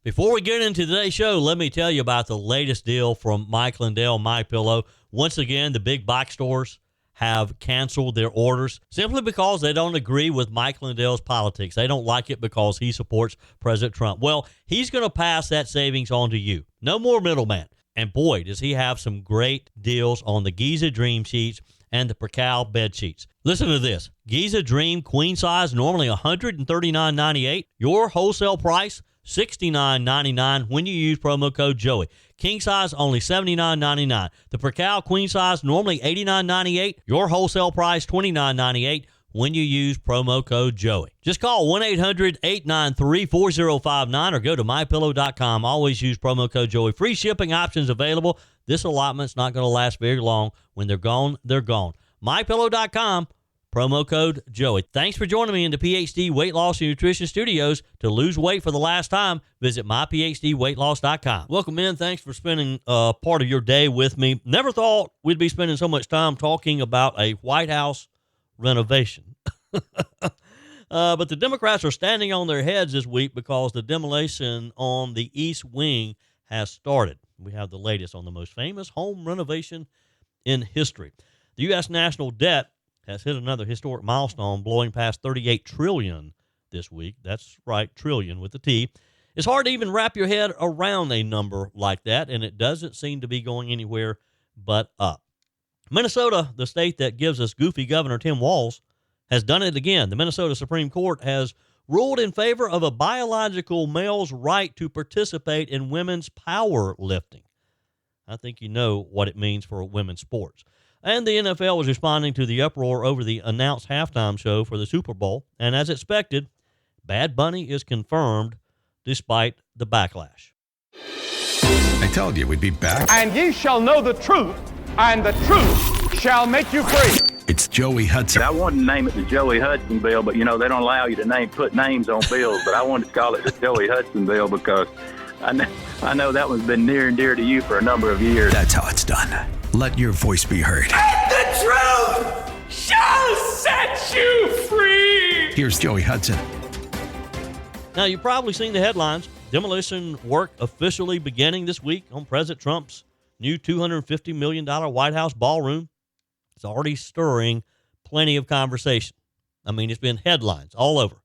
Before we get into today's show, let me tell you about the latest deal from Mike Lindell, MyPillow. Once again, the big box stores have canceled their orders simply because they don't agree with Mike Lindell's politics. They don't like it because he supports President Trump. Well, he's going to pass that savings on to you. No more middleman. And boy, does he have some great deals on the Giza Dream sheets and the Percal bed sheets. Listen to this. Giza Dream queen size, normally $139.98. Your wholesale price, $69.99 when you use promo code Joey. King size, only $79.99. The Percal queen size, normally $89.98. Your wholesale price, $29.98 when you use promo code Joey. Just call 1-800-893-4059 or go to mypillow.com. Always use promo code Joey. Free shipping options available. This allotment's not going to last very long. When they're gone, they're gone. mypillow.com. Promo code Joey. Thanks for joining me in the PhD Weight Loss and Nutrition Studios. To lose weight for the last time, visit myphdweightloss.com. Welcome in. Thanks for spending part of your day with me. Never thought we'd be spending so much time talking about a White House renovation. But the Democrats are standing on their heads this week because the demolition on the East Wing has started. We have the latest on the most famous home renovation in history. The U.S. national debt has hit another historic milestone, blowing past $38 trillion this week. That's right, trillion with a T. It's hard to even wrap your head around a number like that, and it doesn't seem to be going anywhere but up. Minnesota, the state that gives us goofy Governor Tim Walz, has done it again. The Minnesota Supreme Court has ruled in favor of a biological male's right to participate in women's powerlifting. I think you know what it means for women's sports. And the NFL was responding to the uproar over the announced halftime show for the Super Bowl. And as expected, Bad Bunny is confirmed despite the backlash. I told you we'd be back. And ye shall know the truth, and the truth shall make you free. It's Joey Hudson. I wanted to name it the Joey Hudson bill, but, they don't allow you to put names on bills. But I wanted to call it the Joey Hudson bill because I know that one's been near and dear to you for a number of years. That's how it's done. Let your voice be heard. And the truth shall set you free. Here's Joey Hudson. Now, you've probably seen the headlines. Demolition work officially beginning this week on President Trump's new $250 million White House ballroom. It's already stirring plenty of conversation. I mean, it's been headlines all over.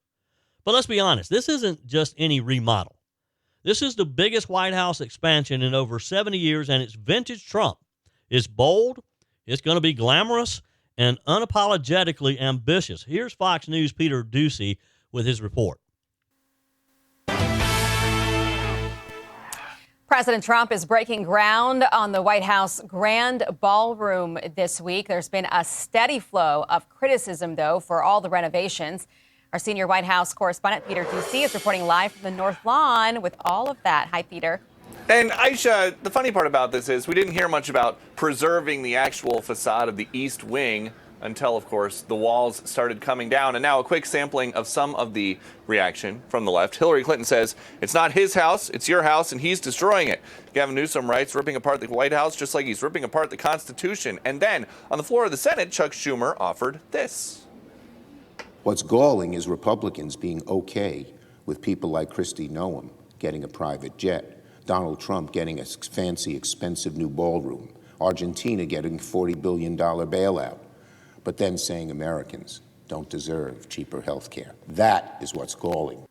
But let's be honest, this isn't just any remodel. This is the biggest White House expansion in over 70 years, and it's vintage Trump. It's bold, it's going to be glamorous, and unapologetically ambitious. Here's Fox News' Peter Ducey with his report. President Trump is breaking ground on the White House Grand Ballroom this week. There's been a steady flow of criticism, though, for all the renovations. Our senior White House correspondent, Peter Ducey, is reporting live from the North Lawn with all of that. Hi, Peter. And Aisha, the funny part about this is we didn't hear much about preserving the actual facade of the East Wing until, of course, the walls started coming down. And now a quick sampling of some of the reaction from the left. Hillary Clinton says it's not his house, it's your house, and he's destroying it. Gavin Newsom writes, ripping apart the White House just like he's ripping apart the Constitution. And then on the floor of the Senate, Chuck Schumer offered this. What's galling is Republicans being okay with people like Kristi Noem getting a private jet, Donald Trump getting a fancy, expensive new ballroom, Argentina getting a $40 billion bailout, but then saying Americans don't deserve cheaper health care. That is what's galling.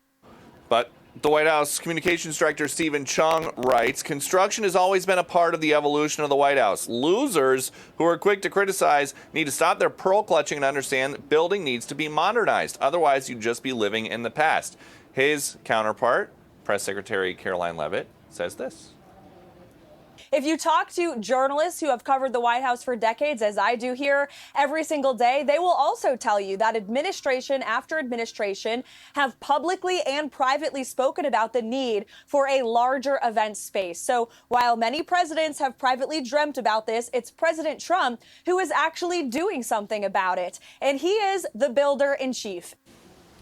But the White House Communications Director Stephen Chung writes, construction has always been a part of the evolution of the White House. Losers who are quick to criticize need to stop their pearl clutching and understand that building needs to be modernized. Otherwise, you'd just be living in the past. His counterpart, Press Secretary Caroline Leavitt, says this. If you talk to journalists who have covered the White House for decades, as I do here every single day, they will also tell you that administration after administration have publicly and privately spoken about the need for a larger event space. So while many presidents have privately dreamt about this, it's President Trump who is actually doing something about it. And he is the builder in chief.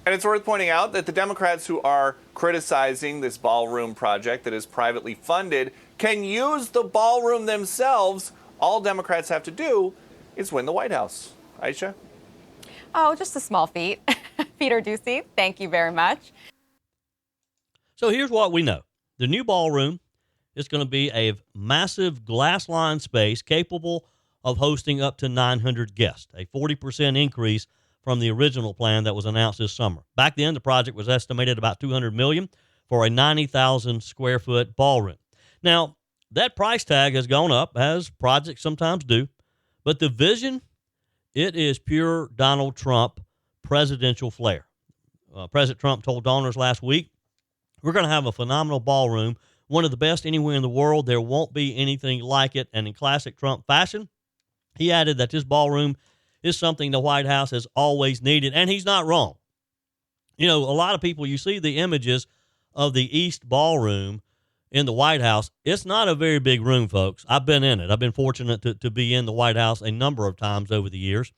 And it's worth pointing out that the Democrats who are criticizing this ballroom project that is privately funded can use the ballroom themselves. All Democrats have to do is win the White House. Aisha? Oh, just a small feat. Peter Ducey, thank you very much. So here's what we know. The new ballroom is going to be a massive glass-lined space capable of hosting up to 900 guests, a 40% increase from the original plan that was announced this summer. Back then, the project was estimated about $200 million for a 90,000 square foot ballroom. Now, that price tag has gone up, as projects sometimes do, but the vision, it is pure Donald Trump presidential flair. President Trump told donors last week, we're going to have a phenomenal ballroom, one of the best anywhere in the world. There won't be anything like it. And in classic Trump fashion, he added that this ballroom is something the White House has always needed. And he's not wrong. You know, a lot of people, you see the images of the East Ballroom in the White House. It's not a very big room, folks. I've been in it. I've been fortunate to be in the White House a number of times over the years.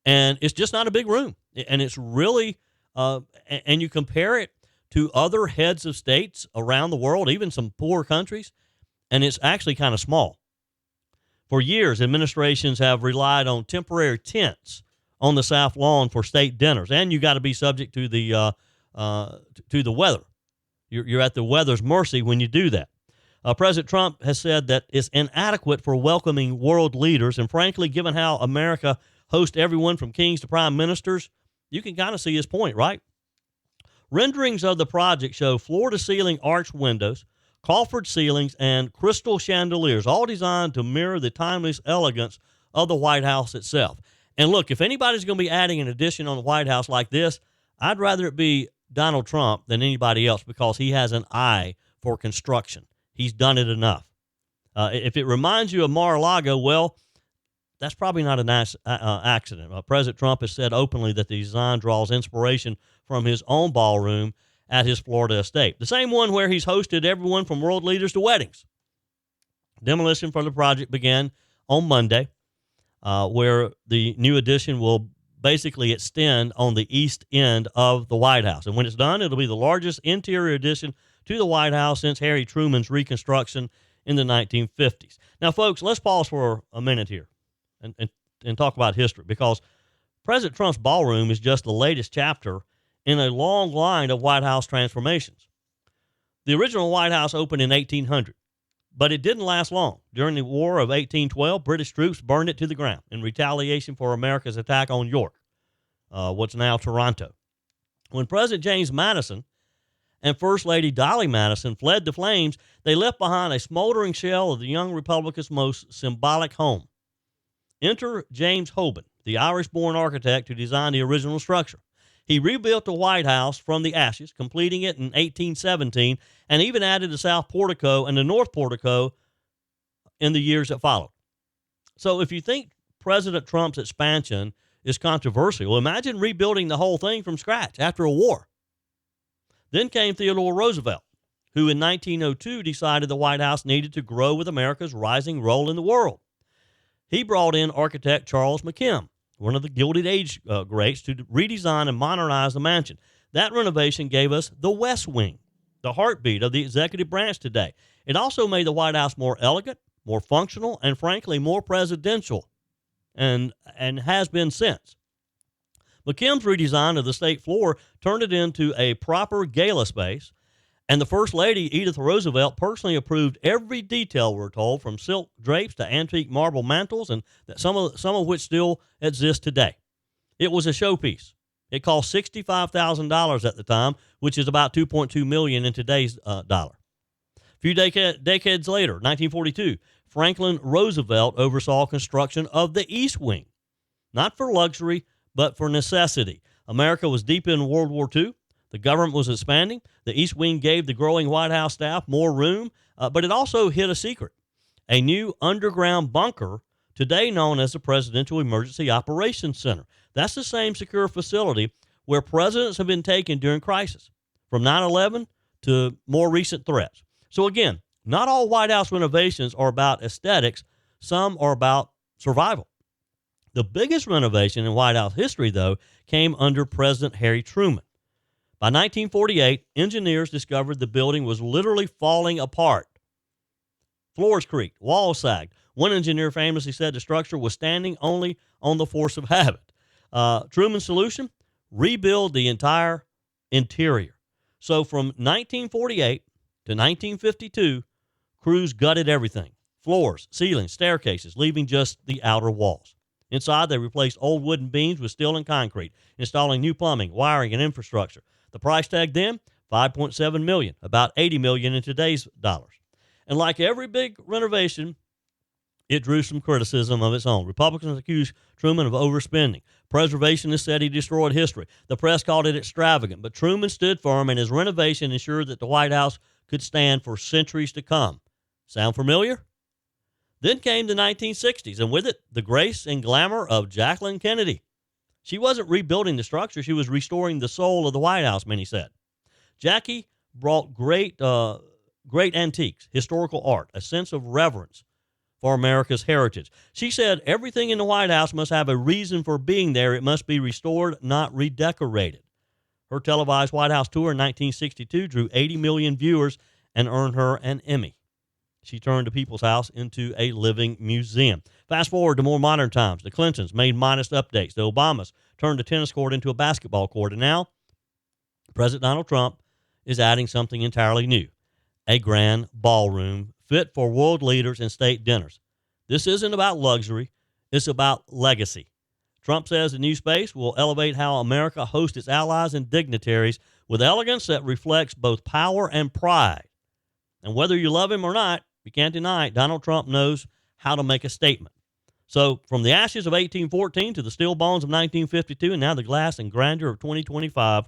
And it's just not a big room. And it's really, and you compare it to other heads of states around the world, even some poor countries, and it's actually kind of small. For years, administrations have relied on temporary tents on the South Lawn for state dinners, and you got to be subject to the weather. You're at the weather's mercy when you do that. President Trump has said that it's inadequate for welcoming world leaders, and frankly, given how America hosts everyone from kings to prime ministers, you can kind of see his point, right? Renderings of the project show floor-to-ceiling arched windows, coffered ceilings, and crystal chandeliers, all designed to mirror the timeless elegance of the White House itself. And look, if anybody's going to be adding an addition on the White House like this, I'd rather it be Donald Trump than anybody else because he has an eye for construction. He's done it enough. If it reminds you of Mar-a-Lago, well, that's probably not an accident. President Trump has said openly that the design draws inspiration from his own ballroom at his Florida estate, the same one where he's hosted everyone from world leaders to weddings. Demolition for the project began on Monday, where the new addition will basically extend on the east end of the White House. And when it's done, it'll be the largest interior addition to the White House since Harry Truman's reconstruction in the 1950s. Now, folks, let's pause for a minute here and talk about history, because President Trump's ballroom is just the latest chapter in a long line of White House transformations. The original White House opened in 1800, but it didn't last long. During the War of 1812, British troops burned it to the ground in retaliation for America's attack on York, what's now Toronto. When President James Madison and First Lady Dolly Madison fled the flames, they left behind a smoldering shell of the young Republic's most symbolic home. Enter James Hoban, the Irish-born architect who designed the original structure. He rebuilt the White House from the ashes, completing it in 1817, and even added the south portico and the north portico in the years that followed. So if you think President Trump's expansion is controversial, imagine rebuilding the whole thing from scratch after a war. Then came Theodore Roosevelt, who in 1902 decided the White House needed to grow with America's rising role in the world. He brought in architect Charles McKim, one of the Gilded Age greats, to redesign and modernize the mansion. That renovation gave us the West Wing, the heartbeat of the executive branch today. It also made the White House more elegant, more functional, and frankly, more presidential, and has been since. McKim's redesign of the state floor turned it into a proper gala space, and the First Lady, Edith Roosevelt, personally approved every detail, we're told, from silk drapes to antique marble mantels, and some of which still exist today. It was a showpiece. It cost $65,000 at the time, which is about $2.2 million in today's dollar. A few decades later, 1942, Franklin Roosevelt oversaw construction of the East Wing, not for luxury, but for necessity. America was deep in World War II. The government was expanding. The East Wing gave the growing White House staff more room, but it also hid a secret: a new underground bunker, today known as the Presidential Emergency Operations Center. That's the same secure facility where presidents have been taken during crisis, from 9/11 to more recent threats. So again, not all White House renovations are about aesthetics. Some are about survival. The biggest renovation in White House history, though, came under President Harry Truman. By 1948, engineers discovered the building was literally falling apart. Floors creaked, walls sagged. One engineer famously said the structure was standing only on the force of habit. Truman's solution? Rebuild the entire interior. So from 1948 to 1952, crews gutted everything. Floors, ceilings, staircases, leaving just the outer walls. Inside, they replaced old wooden beams with steel and concrete, installing new plumbing, wiring, and infrastructure. The price tag then, $5.7 million, about $80 million in today's dollars. And like every big renovation, it drew some criticism of its own. Republicans accused Truman of overspending. Preservationists said he destroyed history. The press called it extravagant, but Truman stood firm, and his renovation ensured that the White House could stand for centuries to come. Sound familiar? Then came the 1960s, and with it, the grace and glamour of Jacqueline Kennedy. She wasn't rebuilding the structure. She was restoring the soul of the White House, many said. Jackie brought great antiques, historical art, a sense of reverence for America's heritage. She said everything in the White House must have a reason for being there. It must be restored, not redecorated. Her televised White House tour in 1962 drew 80 million viewers and earned her an Emmy. She turned the People's House into a living museum. Fast forward to more modern times. The Clintons made modest updates. The Obamas turned the tennis court into a basketball court. And now, President Donald Trump is adding something entirely new, a grand ballroom fit for world leaders and state dinners. This isn't about luxury. It's about legacy. Trump says the new space will elevate how America hosts its allies and dignitaries with elegance that reflects both power and pride. And whether you love him or not, you can't deny it, Donald Trump knows how to make a statement. So from the ashes of 1814 to the steel bones of 1952 and now the glass and grandeur of 2025,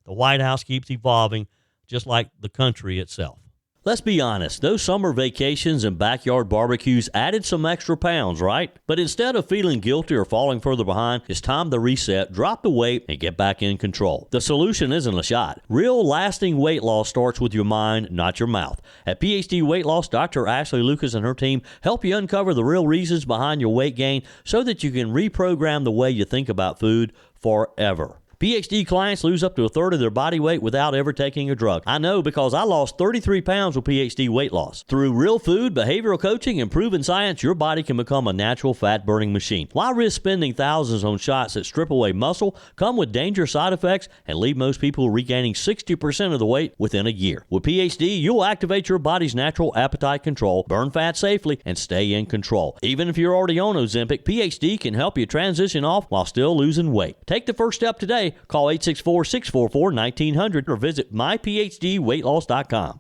the White House keeps evolving just like the country itself. Let's be honest, those summer vacations and backyard barbecues added some extra pounds, right? But instead of feeling guilty or falling further behind, it's time to reset, drop the weight, and get back in control. The solution isn't a shot. Real lasting weight loss starts with your mind, not your mouth. At PhD Weight Loss, Dr. Ashley Lucas and her team help you uncover the real reasons behind your weight gain so that you can reprogram the way you think about food forever. PhD clients lose up to a third of their body weight without ever taking a drug. I know because I lost 33 pounds with PhD weight loss. Through real food, behavioral coaching, and proven science, your body can become a natural fat-burning machine. Why risk spending thousands on shots that strip away muscle, come with dangerous side effects, and leave most people regaining 60% of the weight within a year? With PhD, you'll activate your body's natural appetite control, burn fat safely, and stay in control. Even if you're already on Ozempic, PhD can help you transition off while still losing weight. Take the first step today. Call 864-644-1900 or visit myphdweightloss.com.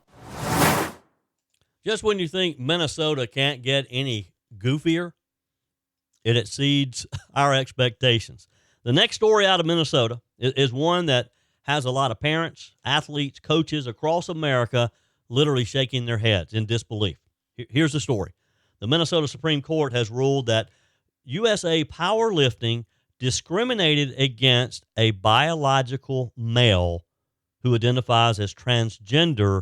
Just when you think Minnesota can't get any goofier, it exceeds our expectations. The next story out of Minnesota is one that has a lot of parents, athletes, coaches across America literally shaking their heads in disbelief. Here's the story. The Minnesota Supreme Court has ruled that USA powerlifting discriminated against a biological male who identifies as transgender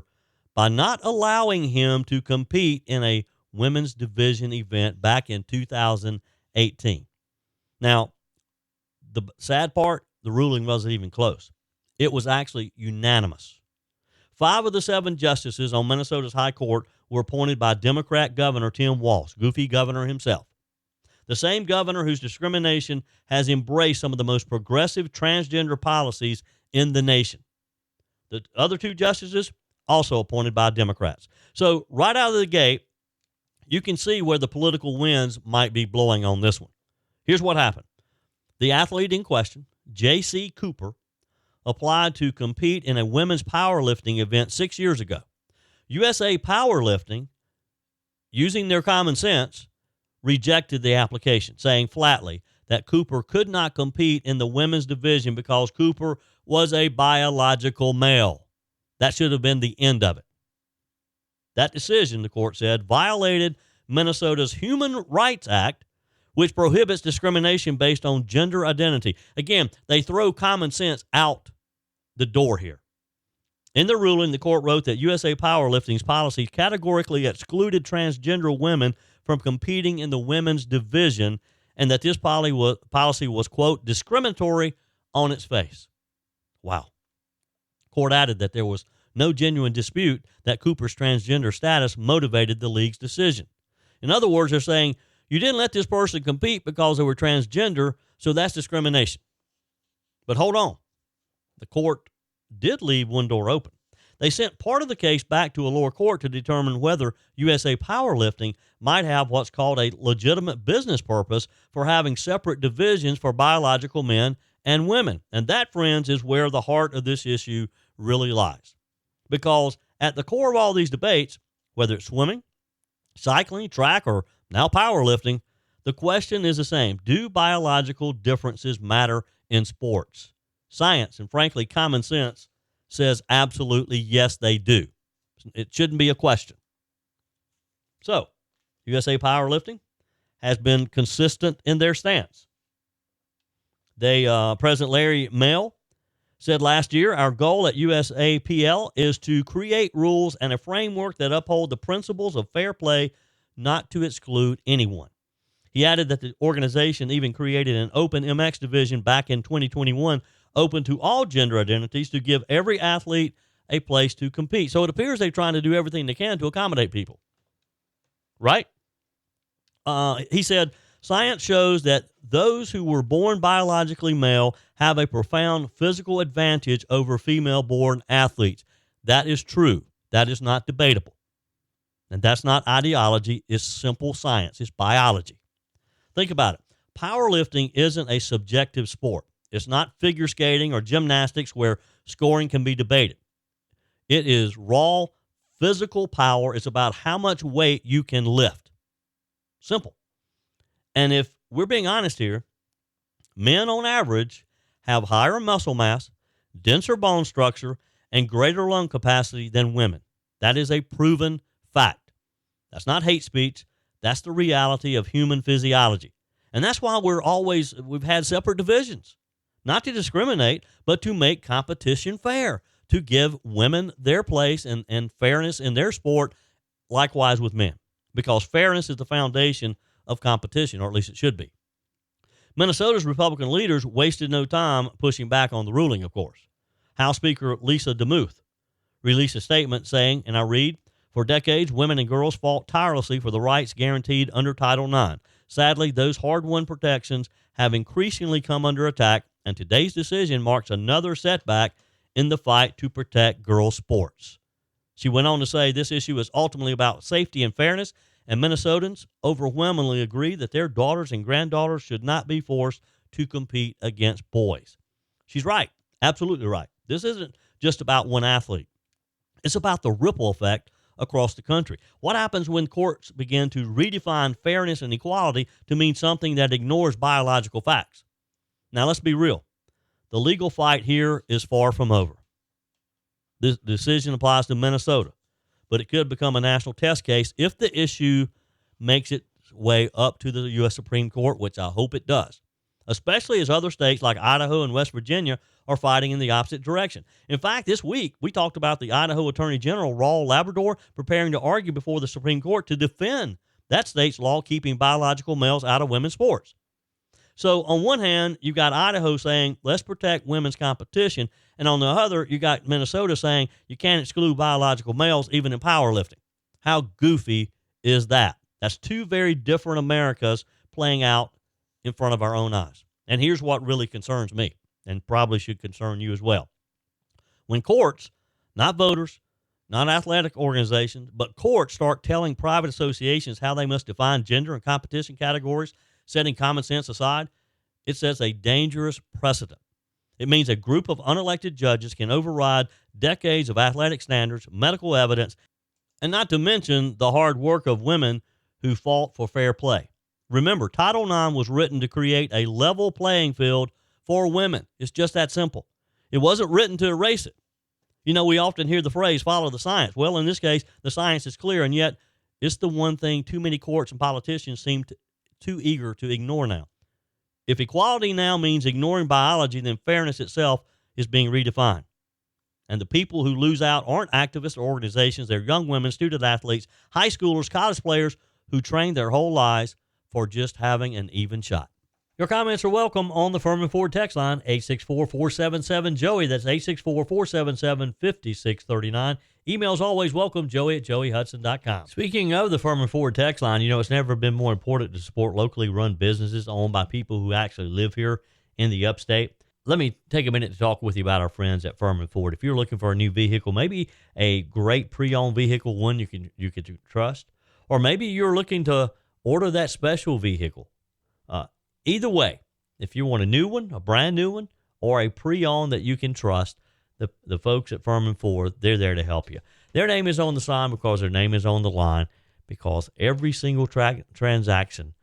by not allowing him to compete in a women's division event back in 2018. Now, the sad part, the ruling wasn't even close. It was actually unanimous. 5 of the 7 justices on Minnesota's High Court were appointed by Democrat Governor Tim Walz, goofy governor himself. The same governor whose discrimination has embraced some of the most progressive transgender policies in the nation. The other 2 justices, also appointed by Democrats. So right out of the gate, you can see where the political winds might be blowing on this one. Here's what happened. The athlete in question, J.C. Cooper, applied to compete in a women's powerlifting event 6 years ago. USA Powerlifting, using their common sense, rejected the application, saying flatly that Cooper could not compete in the women's division because Cooper was a biological male. That should have been the end of it. That decision, the court said, violated Minnesota's Human Rights Act, which prohibits discrimination based on gender identity. Again, they throw common sense out the door here. In the ruling, the court wrote that USA Powerlifting's policies categorically excluded transgender women from competing in the women's division, and that this policy was, quote, discriminatory on its face. Wow. Court added that there was no genuine dispute that Cooper's transgender status motivated the league's decision. In other words, they're saying, you didn't let this person compete because they were transgender, so that's discrimination. But hold on. The court did leave one door open. They sent part of the case back to a lower court to determine whether USA Powerlifting might have what's called a legitimate business purpose for having separate divisions for biological men and women. And that, friends, is where the heart of this issue really lies. Because at the core of all these debates, whether it's swimming, cycling, track, or now powerlifting, the question is the same. Do biological differences matter in sports? Science and, frankly, common sense says absolutely yes, they do. It shouldn't be a question. So, USA Powerlifting has been consistent in their stance. President Larry Mell said last year, our goal at USAPL is to create rules and a framework that uphold the principles of fair play, not to exclude anyone. He added that the organization even created an open MX division back in 2021, open to all gender identities, to give every athlete a place to compete. So it appears they're trying to do everything they can to accommodate people. Right? He said, science shows that those who were born biologically male have a profound physical advantage over female-born athletes. That is true. That is not debatable. And that's not ideology. It's simple science. It's biology. Think about it. Powerlifting isn't a subjective sport. It's not figure skating or gymnastics where scoring can be debated. It is raw physical power. It's about how much weight you can lift. Simple. And if we're being honest here, men on average have higher muscle mass, denser bone structure, and greater lung capacity than women. That is a proven fact. That's not hate speech. That's the reality of human physiology. And that's why we've had separate divisions. Not to discriminate, but to make competition fair, to give women their place and fairness in their sport, likewise with men. Because fairness is the foundation of competition, or at least it should be. Minnesota's Republican leaders wasted no time pushing back on the ruling, of course. House Speaker Lisa DeMuth released a statement saying, and I read, for decades, women and girls fought tirelessly for the rights guaranteed under Title IX. Sadly, those hard-won protections have increasingly come under attack, and today's decision marks another setback in the fight to protect girls' sports. She went on to say this issue is ultimately about safety and fairness, and Minnesotans overwhelmingly agree that their daughters and granddaughters should not be forced to compete against boys. She's right, absolutely right. This isn't just about one athlete. It's about the ripple effect across the country. What happens when courts begin to redefine fairness and equality to mean something that ignores biological facts? Now, let's be real. The legal fight here is far from over. This decision applies to Minnesota, but it could become a national test case if the issue makes its way up to the U.S. Supreme Court, which I hope it does, especially as other states like Idaho and West Virginia are fighting in the opposite direction. In fact, this week, we talked about the Idaho Attorney General, Raul Labrador, preparing to argue before the Supreme Court to defend that state's law keeping biological males out of women's sports. So on one hand, you've got Idaho saying, let's protect women's competition. And on the other, you got Minnesota saying you can't exclude biological males even in powerlifting. How goofy is that? That's two very different Americas playing out in front of our own eyes. And here's what really concerns me, and probably should concern you as well. When courts, not voters, not athletic organizations, but courts start telling private associations how they must define gender and competition categories, setting common sense aside, it sets a dangerous precedent. It means a group of unelected judges can override decades of athletic standards, medical evidence, and not to mention the hard work of women who fought for fair play. Remember, Title IX was written to create a level playing field for women. It's just that simple. It wasn't written to erase it. You know, we often hear the phrase, follow the science. Well, in this case, the science is clear, and yet it's the one thing too many courts and politicians seem too eager to ignore now. If equality now means ignoring biology, then fairness itself is being redefined. And the people who lose out aren't activists or organizations. They're young women, student athletes, high schoolers, college players who trained their whole lives for just having an even shot. Your comments are welcome on the Furman Ford text line, 864-477-JOEY. That's 864-477-5639. Emails always welcome, joey@joeyhudson.com. Speaking of the Furman Ford text line, you know, it's never been more important to support locally run businesses owned by people who actually live here in the upstate. let me take a minute to talk with you about our friends at Furman Ford. If you're looking for a new vehicle, maybe a great pre-owned vehicle, one you can trust, or maybe you're looking to order that special vehicle. Either way, if you want a new one, a brand new one, or a pre-owned that you can trust, the folks at Furman Ford, they're there to help you. Their name is on the sign because their name is on the line, because every single transaction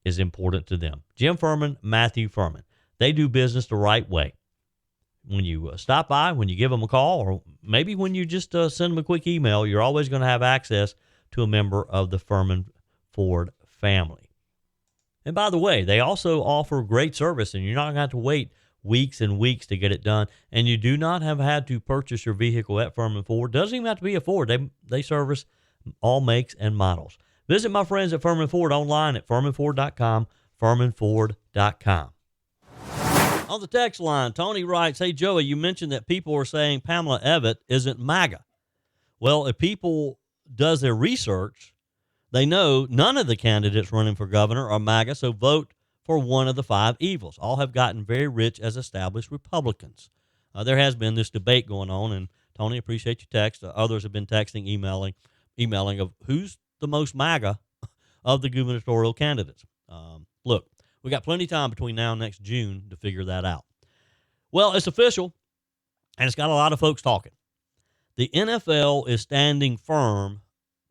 is important to them. Jim Furman, Matthew Furman. They do business the right way. When you stop by, when you give them a call, or maybe when you just send them a quick email, you're always going to have access to a member of the Furman Ford family. And by the way, they also offer great service, and you're not going to have to wait weeks and weeks to get it done. And you do not have had to purchase your vehicle at Furman Ford. Doesn't even have to be a Ford. They service all makes and models. Visit my friends at Furman Ford online at furmanford.com, furmanford.com. On the text line, Tony writes, "Hey, Joey, you mentioned that people are saying Pamela Evett isn't MAGA. Well, if people does their research, they know none of the candidates running for governor are MAGA, so vote for one of the five evils. All have gotten very rich as established Republicans." There has been this debate going on, and Tony, appreciate your text. Others have been texting, emailing of who's the most MAGA of the gubernatorial candidates. Look, we got plenty of time between now and next June to figure that out. Well, it's official, and it's got a lot of folks talking. The NFL is standing firm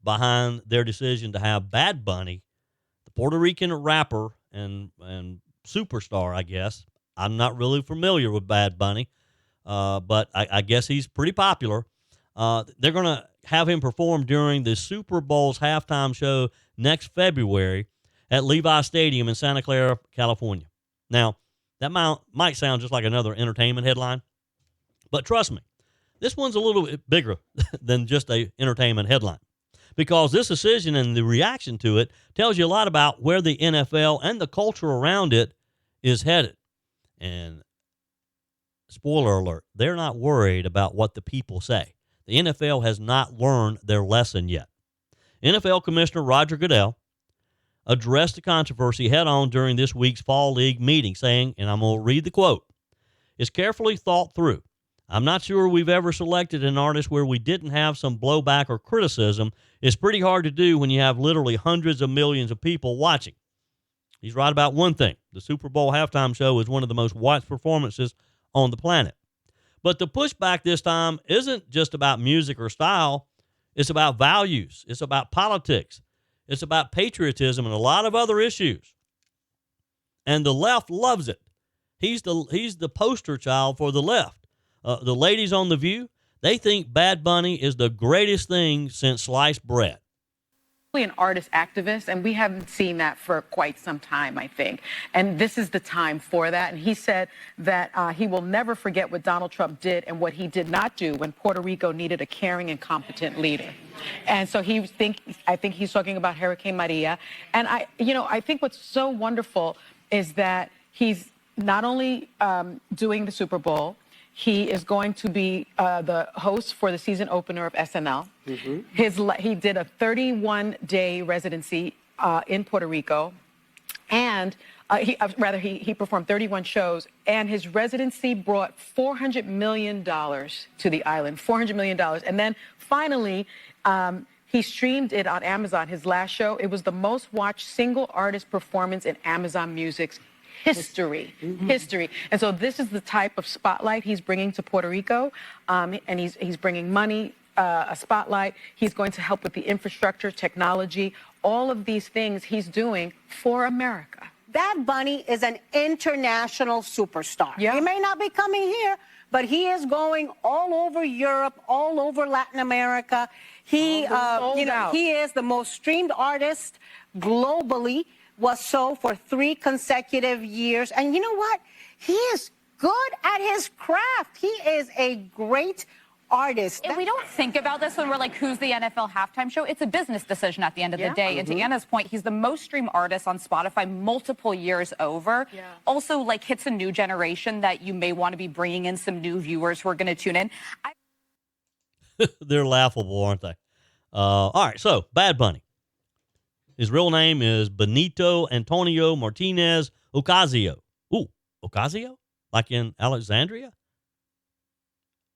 behind their decision to have Bad Bunny, the Puerto Rican rapper and superstar, I guess. I'm not really familiar with Bad Bunny, but I guess he's pretty popular. They're going to have him perform during the Super Bowl's halftime show next February at Levi Stadium in Santa Clara, California. Now, that might sound just like another entertainment headline, but trust me, this one's a little bit bigger than just a entertainment headline, because this decision and the reaction to it tells you a lot about where the NFL and the culture around it is headed. And spoiler alert, they're not worried about what the people say. The NFL has not learned their lesson yet. NFL Commissioner Roger Goodell addressed the controversy head-on during this week's Fall League meeting, saying, and I'm going to read the quote, "It's carefully thought through. I'm not sure we've ever selected an artist where we didn't have some blowback or criticism. It's pretty hard to do when you have literally hundreds of millions of people watching." He's right about one thing. The Super Bowl halftime show is one of the most watched performances on the planet. But the pushback this time isn't just about music or style. It's about values. It's about politics. It's about patriotism and a lot of other issues. And the left loves it. He's the poster child for the left. The ladies on The View, they think Bad Bunny is the greatest thing since sliced bread. An artist activist, and we haven't seen that for quite some time, I think. And this is the time for that. And he said that he will never forget what Donald Trump did and what he did not do when Puerto Rico needed a caring and competent leader. And so I think he's talking about Hurricane Maria. And I think what's so wonderful is that he's not only doing the Super Bowl, he is going to be the host for the season opener of SNL. Mm-hmm. He did a 31-day residency in Puerto Rico, and he performed 31 shows, and his residency brought $400 million to the island, $400 million. And then finally, he streamed it on Amazon, his last show. It was the most watched single artist performance in Amazon Music's history. And so this is the type of spotlight he's bringing to Puerto Rico, and he's bringing money, a spotlight. He's going to help with the infrastructure, technology, all of these things he's doing for America. Bad Bunny is an international superstar. Yeah. He may not be coming here, but he is going all over Europe, all over Latin America. He is the most streamed artist globally. Was so for 3 consecutive years. And you know what? He is good at his craft. He is a great artist. And we don't think about this when we're like, who's the NFL halftime show? It's a business decision at the end of the day. And to Anna's point, he's the most streamed artist on Spotify multiple years over. Yeah. Also, like, hits a new generation that you may want to be bringing in some new viewers who are going to tune in. They're laughable, aren't they? All right, so Bad Bunny. His real name is Benito Antonio Martinez Ocasio. Ooh, Ocasio? like in Alexandria?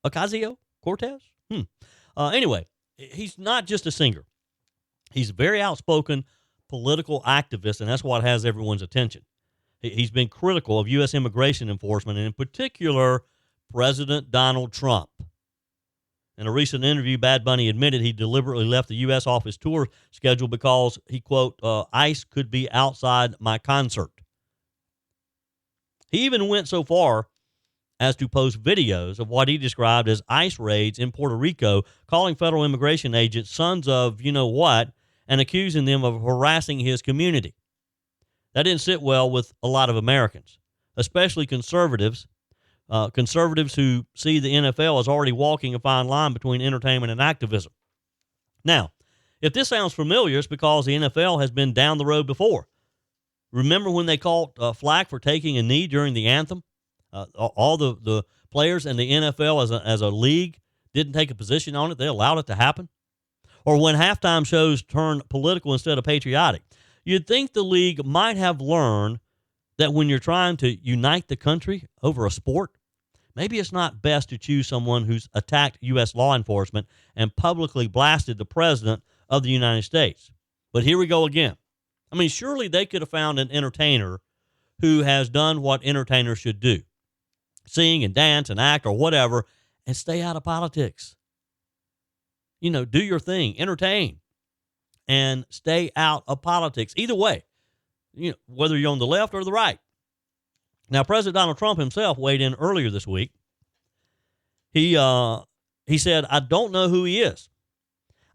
Ocasio-Cortez? Anyway, he's not just a singer. He's a very outspoken political activist, and that's what has everyone's attention. He's been critical of U.S. immigration enforcement, and in particular, President Donald Trump. In a recent interview, Bad Bunny admitted he deliberately left the U.S. off his tour schedule because he, quote, ICE could be outside my concert. He even went so far as to post videos of what he described as ICE raids in Puerto Rico, calling federal immigration agents sons of you-know-what and accusing them of harassing his community. That didn't sit well with a lot of Americans, especially conservatives. Conservatives who see the NFL as already walking a fine line between entertainment and activism. Now, if this sounds familiar, it's because the NFL has been down the road before. Remember when they caught flack for taking a knee during the anthem? All the players and the NFL as a league didn't take a position on it. They allowed it to happen. Or when halftime shows turned political instead of patriotic. You'd think the league might have learned that when you're trying to unite the country over a sport, maybe it's not best to choose someone who's attacked U.S. law enforcement and publicly blasted the president of the United States. But here we go again. I mean, surely they could have found an entertainer who has done what entertainers should do. Sing and dance and act or whatever, and stay out of politics. You know, do your thing, entertain, and stay out of politics. Either way, you know, whether you're on the left or the right. Now, President Donald Trump himself weighed in earlier this week. He said, I don't know who he is.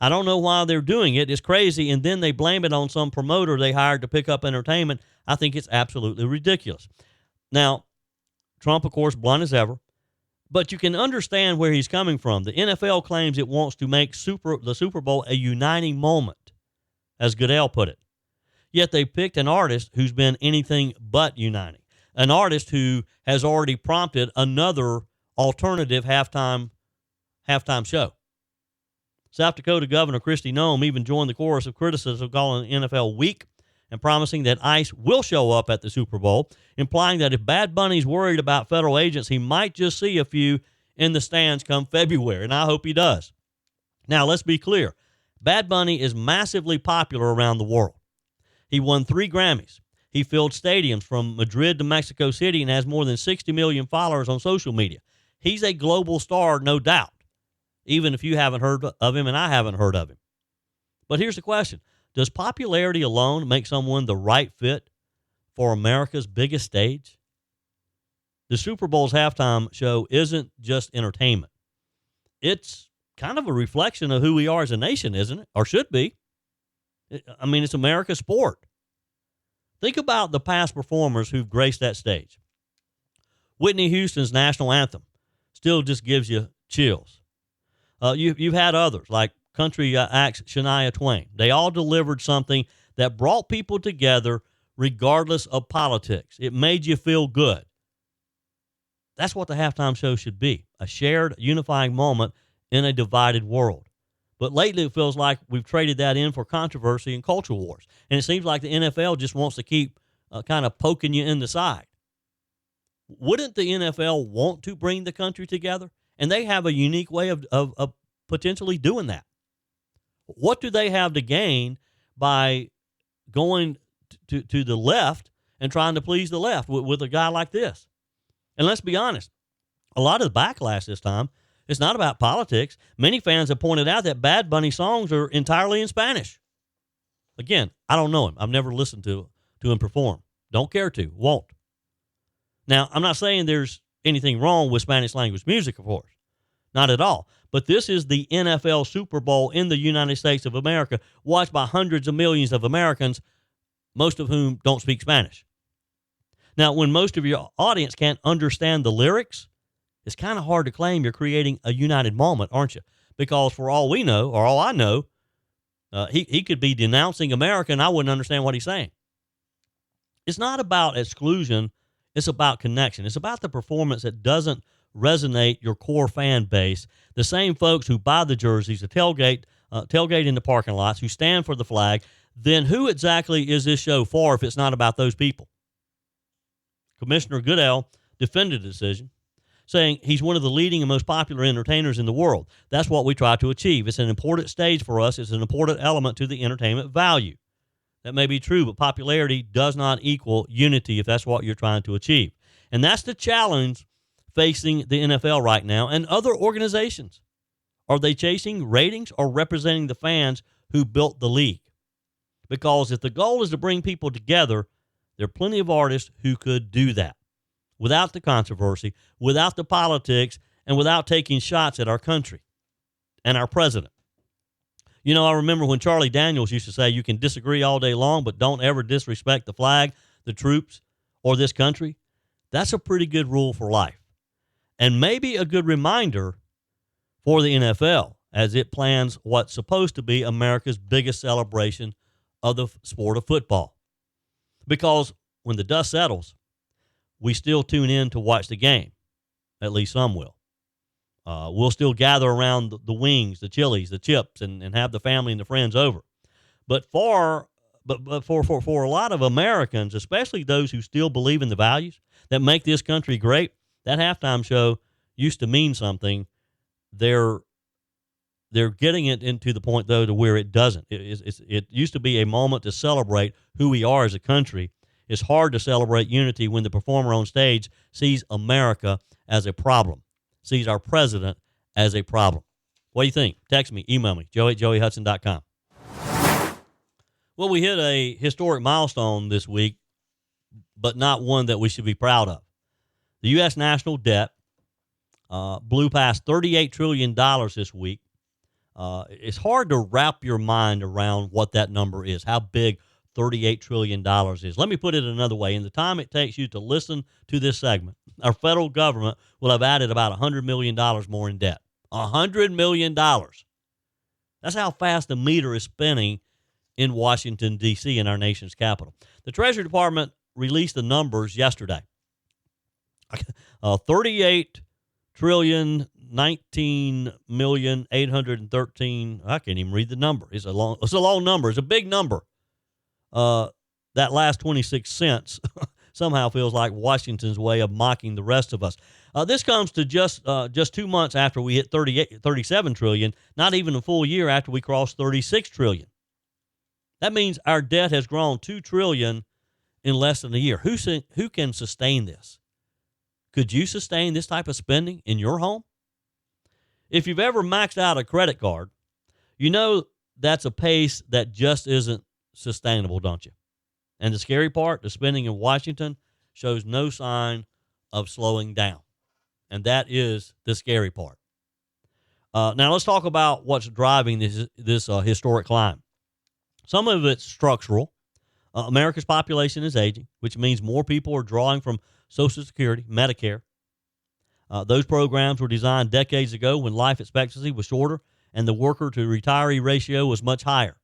I don't know why they're doing it. It's crazy. And then they blame it on some promoter they hired to pick up entertainment. I think it's absolutely ridiculous. Now, Trump, of course, blunt as ever. But you can understand where he's coming from. The NFL claims it wants to make the Super Bowl a uniting moment, as Goodell put it. Yet they picked an artist who's been anything but uniting. An artist who has already prompted another alternative halftime show. South Dakota Governor Kristi Noem even joined the chorus of criticism calling the NFL weak and promising that ICE will show up at the Super Bowl, implying that if Bad Bunny's worried about federal agents, he might just see a few in the stands come February, and I hope he does. Now, let's be clear. Bad Bunny is massively popular around the world. He won 3 Grammys. He filled stadiums from Madrid to Mexico City and has more than 60 million followers on social media. He's a global star, no doubt, even if you haven't heard of him and I haven't heard of him. But here's the question. Does popularity alone make someone the right fit for America's biggest stage? The Super Bowl's halftime show isn't just entertainment. It's kind of a reflection of who we are as a nation, isn't it? Or should be. I mean, it's America's sport. Think about the past performers who've graced that stage. Whitney Houston's national anthem still just gives you chills. You've had others like country acts Shania Twain. They all delivered something that brought people together regardless of politics. It made you feel good. That's what the halftime show should be, a shared, unifying moment in a divided world. But lately it feels like we've traded that in for controversy and culture wars. And it seems like the NFL just wants to keep kind of poking you in the side. Wouldn't the NFL want to bring the country together? And they have a unique way of potentially doing that. What do they have to gain by going to the left and trying to please the left with a guy like this? And let's be honest, a lot of the backlash this time, it's not about politics. Many fans have pointed out that Bad Bunny songs are entirely in Spanish. Again, I don't know him. I've never listened to him perform. Don't care to, won't. Now, I'm not saying there's anything wrong with Spanish language music, of course. Not at all. But this is the NFL Super Bowl in the United States of America, watched by hundreds of millions of Americans, most of whom don't speak Spanish. Now, when most of your audience can't understand the lyrics, it's kind of hard to claim you're creating a united moment, aren't you? Because for all we know, or all I know, he could be denouncing America and I wouldn't understand what he's saying. It's not about exclusion. It's about connection. It's about the performance that doesn't resonate your core fan base, the same folks who buy the jerseys, the tailgate in the parking lots, who stand for the flag. Then who exactly is this show for if it's not about those people? Commissioner Goodell defended the decision, saying he's one of the leading and most popular entertainers in the world. That's what we try to achieve. It's an important stage for us. It's an important element to the entertainment value. That may be true, but popularity does not equal unity if that's what you're trying to achieve. And that's the challenge facing the NFL right now and other organizations. Are they chasing ratings or representing the fans who built the league? Because if the goal is to bring people together, there are plenty of artists who could do that without the controversy, without the politics, and without taking shots at our country and our president. You know, I remember when Charlie Daniels used to say, you can disagree all day long, but don't ever disrespect the flag, the troops, or this country. That's a pretty good rule for life. And maybe a good reminder for the NFL as it plans what's supposed to be America's biggest celebration of the sport of football. Because when the dust settles, we still tune in to watch the game. At least some will. We'll still gather around the wings, the chilies, the chips, and have the family and the friends over. But for a lot of Americans, especially those who still believe in the values that make this country great, that halftime show used to mean something. They're getting it into the point, though, to where it doesn't. It used to be a moment to celebrate who we are as a country. It's hard to celebrate unity when the performer on stage sees America as a problem, sees our president as a problem. What do you think? Text me, email me, joey@joeyhudson.com. Well, we hit a historic milestone this week, but not one that we should be proud of. The U.S. national debt blew past $38 trillion this week. It's hard to wrap your mind around what that number is, how big $38 trillion is. Let me put it another way. In the time it takes you to listen to this segment, our federal government will have added about $100 million more in debt. $100 million. That's how fast the meter is spinning in Washington, D.C., in our nation's capital. The Treasury Department released the numbers yesterday. 38 trillion, 19,813. I can't even read the number. It's a long number. It's a big number. That last 26 cents somehow feels like Washington's way of mocking the rest of us. This comes to just 2 months after we hit 37 trillion, not even a full year after we crossed 36 trillion. That means our debt has grown 2 trillion in less than a year. Who can sustain this? Could you sustain this type of spending in your home? If you've ever maxed out a credit card, you know that's a pace that just isn't sustainable, don't you? And the scary part, the spending in Washington shows no sign of slowing down. And that is the scary part. Now let's talk about what's driving this historic climb. Some of it's structural. America's population is aging, which means more people are drawing from Social Security, Medicare. Those programs were designed decades ago when life expectancy was shorter and the worker to retiree ratio was much higher.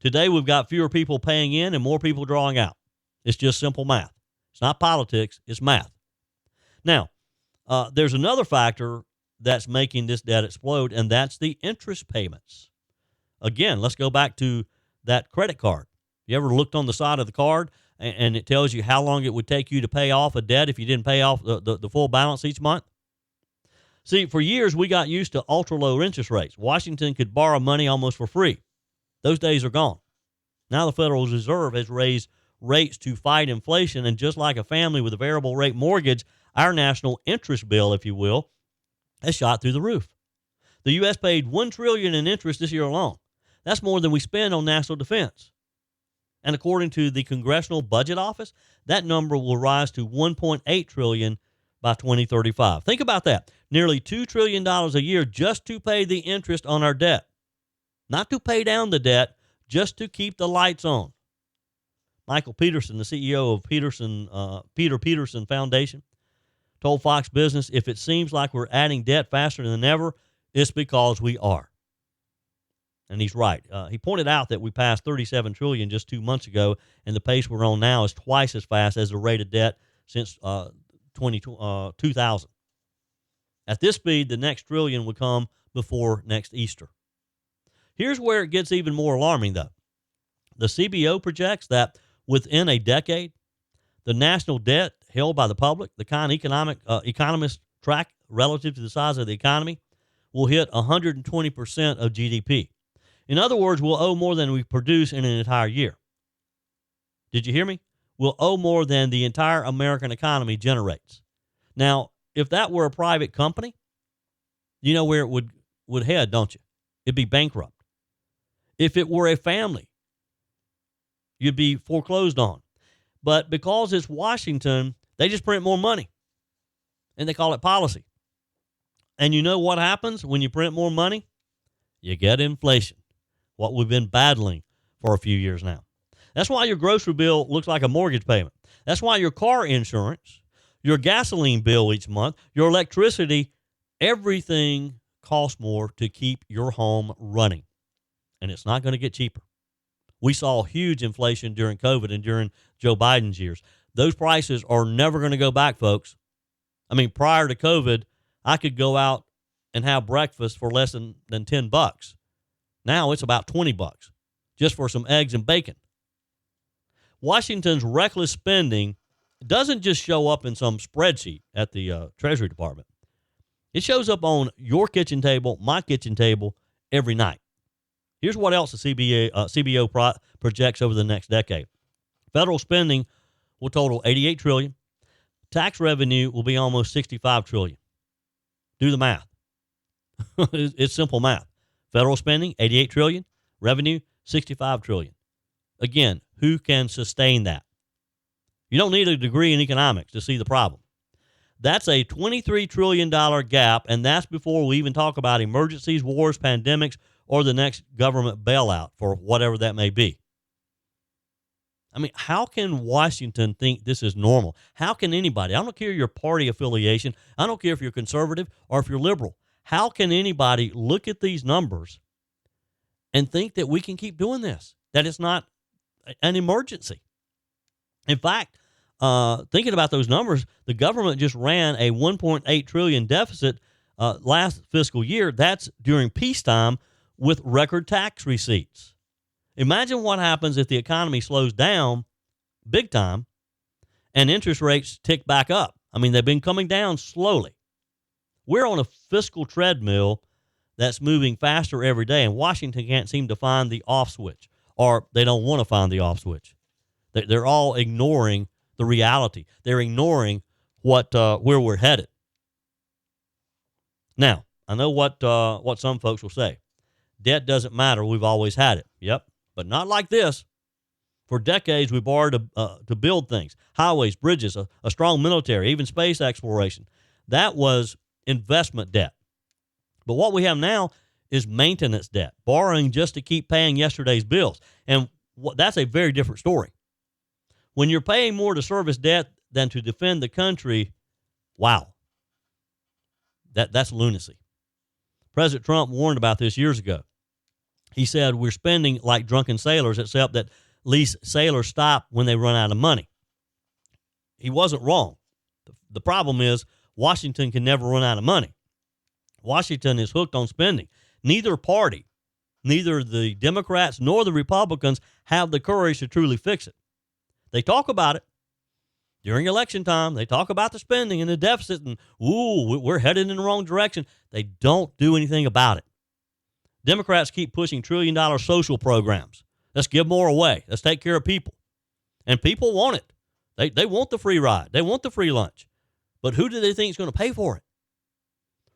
Today, we've got fewer people paying in and more people drawing out. It's just simple math. It's not politics, it's math. Now, there's another factor that's making this debt explode, and that's the interest payments. Again, let's go back to that credit card. You ever looked on the side of the card and it tells you how long it would take you to pay off a debt if you didn't pay off the full balance each month? See, for years, we got used to ultra-low interest rates. Washington could borrow money almost for free. Those days are gone. Now the Federal Reserve has raised rates to fight inflation, and just like a family with a variable rate mortgage, our national interest bill, if you will, has shot through the roof. The U.S. paid $1 trillion in interest this year alone. That's more than we spend on national defense. And according to the Congressional Budget Office, that number will rise to $1.8 trillion by 2035. Think about that. Nearly $2 trillion a year just to pay the interest on our debt. Not to pay down the debt, just to keep the lights on. Michael Peterson, the CEO of Peter Peterson Foundation, told Fox Business, if it seems like we're adding debt faster than ever, it's because we are. And he's right. He pointed out that we passed 37 trillion just 2 months ago, and the pace we're on now is twice as fast as the rate of debt since 2000. At this speed, the next trillion would come before next Easter. Here's where it gets even more alarming, though. The CBO projects that within a decade, the national debt held by the public, the kind economists track relative to the size of the economy, will hit 120% of GDP. In other words, we'll owe more than we produce in an entire year. Did you hear me? We'll owe more than the entire American economy generates. Now, if that were a private company, you know where it would head, don't you? It'd be bankrupt. If it were a family, you'd be foreclosed on. But because it's Washington, they just print more money, and they call it policy. And you know what happens when you print more money? You get inflation, what we've been battling for a few years now. That's why your grocery bill looks like a mortgage payment. That's why your car insurance, your gasoline bill each month, your electricity, everything costs more to keep your home running. And it's not going to get cheaper. We saw huge inflation during COVID and during Joe Biden's years. Those prices are never going to go back, folks. I mean, prior to COVID, I could go out and have breakfast for less than $10. Now it's about $20 just for some eggs and bacon. Washington's reckless spending doesn't just show up in some spreadsheet at the Treasury Department. It shows up on your kitchen table, my kitchen table, every night. Here's what else the CBO projects over the next decade. Federal spending will total $88 trillion. Tax revenue will be almost $65 trillion. Do the math. It's simple math. Federal spending, $88 trillion. Revenue, $65 trillion. Again, who can sustain that? You don't need a degree in economics to see the problem. That's a $23 trillion gap, and that's before we even talk about emergencies, wars, pandemics, or the next government bailout for whatever that may be. I mean, how can Washington think this is normal? How can anybody? I don't care your party affiliation. I don't care if you're conservative or if you're liberal. How can anybody look at these numbers and think that we can keep doing this, that it's not an emergency? In fact, thinking about those numbers, the government just ran a $1.8 trillion deficit last fiscal year. That's during peacetime with record tax receipts. Imagine what happens if the economy slows down big time and interest rates tick back up. I mean, they've been coming down slowly. We're on a fiscal treadmill that's moving faster every day, and Washington can't seem to find the off switch, or they don't want to find the off switch. They're all ignoring the reality. They're ignoring where we're headed. Now, I know what some folks will say. Debt doesn't matter. We've always had it. Yep. But not like this. For decades, we borrowed to build things, highways, bridges, a strong military, even space exploration. That was investment debt. But what we have now is maintenance debt, borrowing just to keep paying yesterday's bills. And that's a very different story. When you're paying more to service debt than to defend the country, wow, that's lunacy. President Trump warned about this years ago. He said, we're spending like drunken sailors, except that at least sailors stop when they run out of money. He wasn't wrong. The problem is Washington can never run out of money. Washington is hooked on spending. Neither party, neither the Democrats nor the Republicans, have the courage to truly fix it. They talk about it during election time. They talk about the spending and the deficit and, we're headed in the wrong direction. They don't do anything about it. Democrats keep pushing trillion-dollar social programs. Let's give more away. Let's take care of people. And people want it. They want the free ride. They want the free lunch. But who do they think is going to pay for it?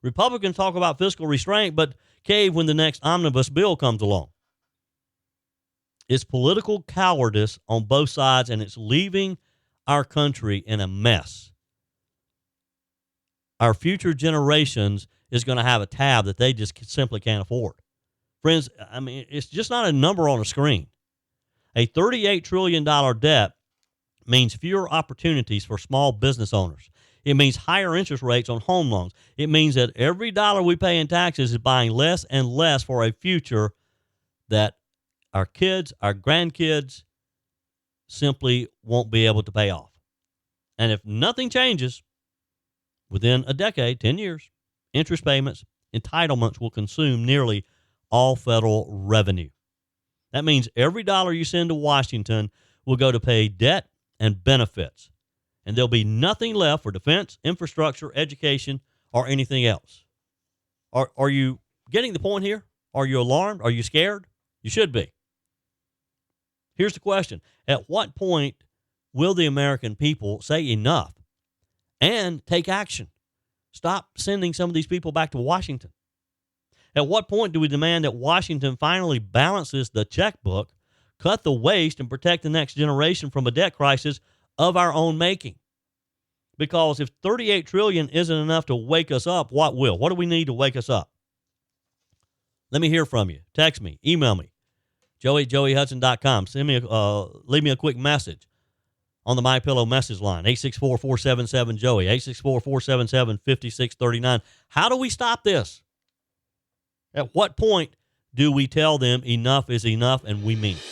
Republicans talk about fiscal restraint, but cave when the next omnibus bill comes along. It's political cowardice on both sides, and it's leaving our country in a mess. Our future generations is going to have a tab that they just simply can't afford. Friends, I mean, it's just not a number on a screen. A $38 trillion debt means fewer opportunities for small business owners. It means higher interest rates on home loans. It means that every dollar we pay in taxes is buying less and less for a future that our kids, our grandkids simply won't be able to pay off. And if nothing changes, within a decade, 10 years, interest payments, entitlements will consume nearly all federal revenue. That means every dollar you send to Washington will go to pay debt and benefits. and there'll be nothing left for defense, infrastructure, education, or anything else. Are you getting the point here? Are you alarmed? Are you scared? You should be. Here's the question. At what point will the American people say enough and take action? Stop sending some of these people back to Washington. At what point do we demand that Washington finally balances the checkbook, cut the waste, and protect the next generation from a debt crisis of our own making? Because if $38 trillion isn't enough to wake us up, what will? What do we need to wake us up? Let me hear from you. Text me, email me, joey@joeyhudson.com. Leave me a quick message on the MyPillow message line, 864-477-JOEY, 864-477-5639. How do we stop this? At what point do we tell them enough is enough and we mean it?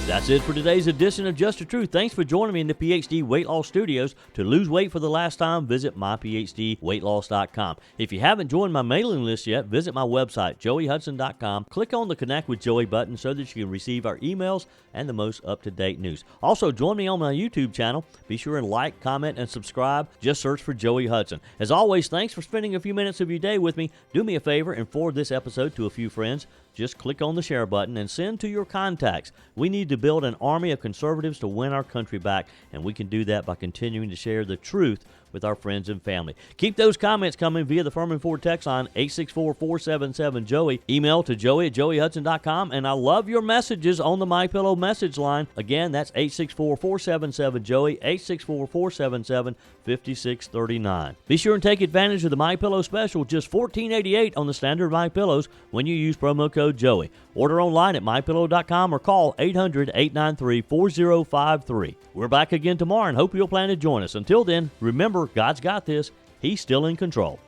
That's it for today's edition of Just the Truth. Thanks for joining me in the PhD Weight Loss Studios. To lose weight for the last time, visit myphdweightloss.com. If you haven't joined my mailing list yet, visit my website, joeyhudson.com. Click on the Connect with Joey button so that you can receive our emails and the most up-to-date news. Also, join me on my YouTube channel. Be sure and like, comment, and subscribe. Just search for Joey Hudson. As always, thanks for spending a few minutes of your day with me. Do me a favor and forward this episode to a few friends. Just click on the share button and send to your contacts. We need to build an army of conservatives to win our country back, and we can do that by continuing to share the truth with our friends and family. Keep those comments coming via the Furman Ford text line, 864-477-JOEY. Email to joey@joeyhudson.com, and I love your messages on the MyPillow message line. Again, that's 864-477-JOEY, 864-477-5639. Be sure and take advantage of the MyPillow special, just $14.88 on the standard MyPillows when you use promo code Joey. Order online at mypillow.com or call 800-893-4053. We're back again tomorrow and hope you'll plan to join us. Until then, remember, God's got this. He's still in control.